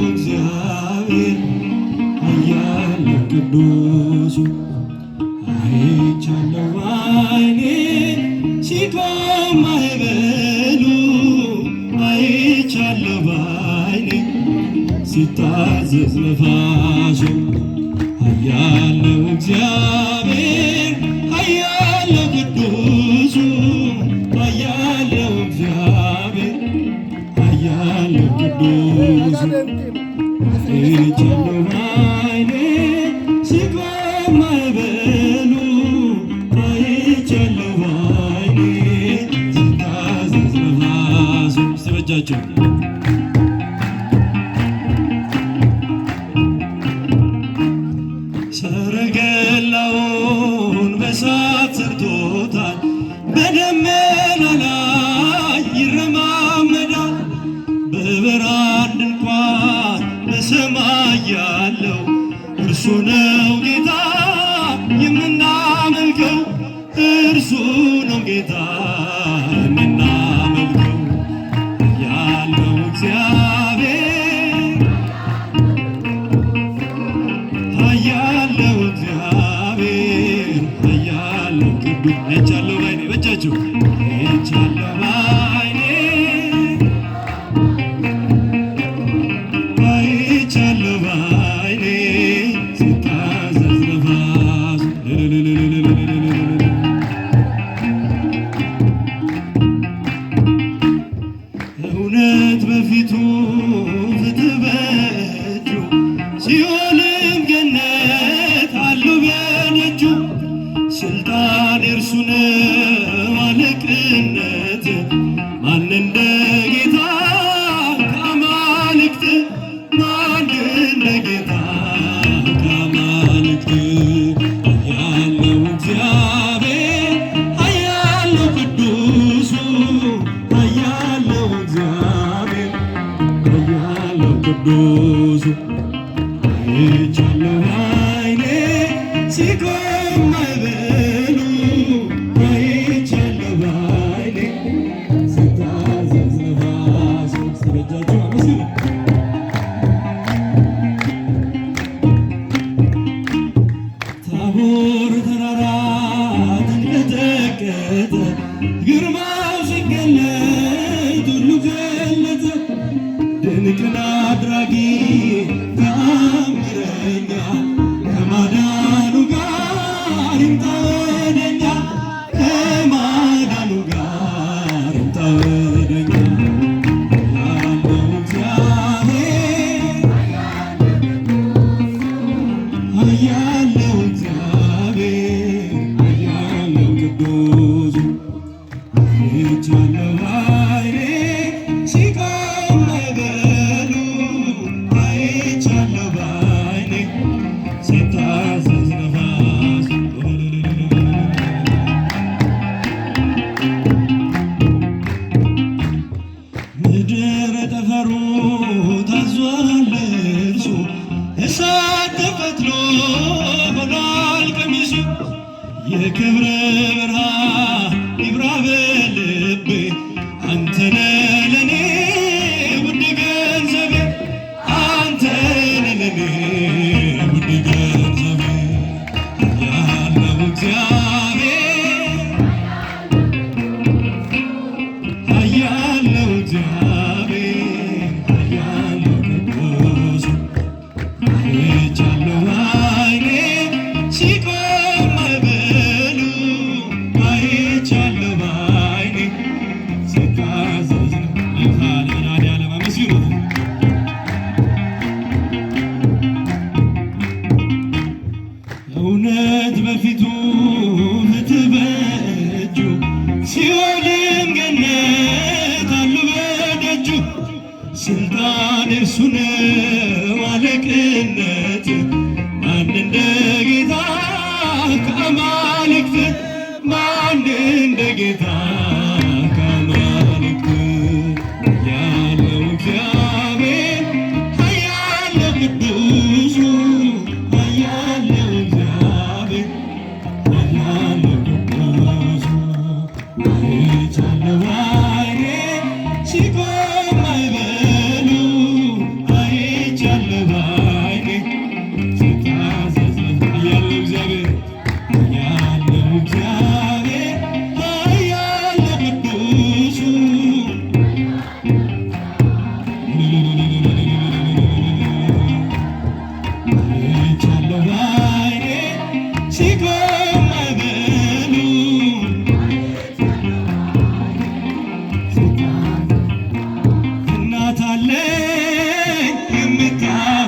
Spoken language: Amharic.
እግዚአብሔር ኃያል ቅዱሱ አይቻለሁ በዓይኔ ሲቆም ማዕበሉ አይቻለሁ በዓይኔ ሲታዘዝ ነፋሱ ኃያል ነው እግዚአብሔር ኃያል ነው ቅዱሱ ኃያል ነው እግዚአብሔር ኃያል ነው ቅዱሱ አይቻለሁ በዓይኔ ሲቆም ማዕበሉ አይቻለሁ በዓይኔ ሲታዘዝ ነፋሱ ሲበጃቸው ሰረገላውን በእሳት ሰርቶታል በደመና ላይ ይረማመዳል በብርሃን ድንኳን በሰማይ ያለው እርሱ ነው ጌታ የምናመልከው እርሱ ነው ጌታ የምናመልከው ያለው እግዚአብሔር ኃያል ነው እግዚአብሔር ኃያል ነው ቅዱስ አይቻለሁ በዓይኔ በእጃችሁ አይቻለሁ በዓይኔ አይቻለሁ በዓይኔ ሲታዘዝ ነፋሱ እውነት በፊቱ ፍትሕ በእጁ ሲኦልም ገነት አሉ በደጁ ስልጣን የእርሱ ነው አለቅነት ማን እንደ ጌታ ከአማልክት ማን እንደ ጌታ ከአማልክት ኃያል ነው እግዚአብሔር ኃያል ነው ቅዱሱ ኃያል ነው እግዚአብሔር ኃያል ነው ቅዱሱ አይቻለሁ በዓይኔ ሲቆም ማዕበሉ አይቻለሁ በዓይኔ ሲታዘዝ ነፋሱ ሲበጃችሁ አመስግኑ ታቦር ተራራ ተንቀጠቀጠ ግርማው ሲገለጥ ሁሉ ገለጠ ድንቅን አድራጊ ተአምረኛ ከማዳኑ ጋር ይምጣ ወደኛ ከማዳኑ ጋር ይምጣ ወደኛ ያለው እግዚአብሔር ኃያል ነው እግዚአብሔር ኃያል ነው ቅዱሱ አይቻለሁ በዓይኔ ሲቆም ማዕበሉ አይቻለሁ በዓይኔ ሲታዘዝ ነፋሱ ምድር ጠፈሩ ታዟል እርሱ እሳት ተፈትሎ ሆኗል ቀሚሱ የክብር ብርሃን ይብራ በልቤ አንተ ነህ ለኔ ውድ ገንዘቤ አንተ ነህ ለኔ ውድ ገንዘቤ ያለው እግዚአብሔር ኃያል ነው እግዚአብሔር ኃያል ነው ቅዱሱ አይቻለሁ በዓይኔ ሲቆም ማዕበሉ አይቻለሁ በዓይኔ ሲታዘዝ ለመድኃኔዓለም አመስግኑት እውነት በፊቱ ፍትሕ በእጁ ሲኦልም ገነት አሉ በደጁ ስልጣን የእርሱ ነው አለቅነት ማን እንደ ጌታ ከአማልክት ማን እንደ ጌታ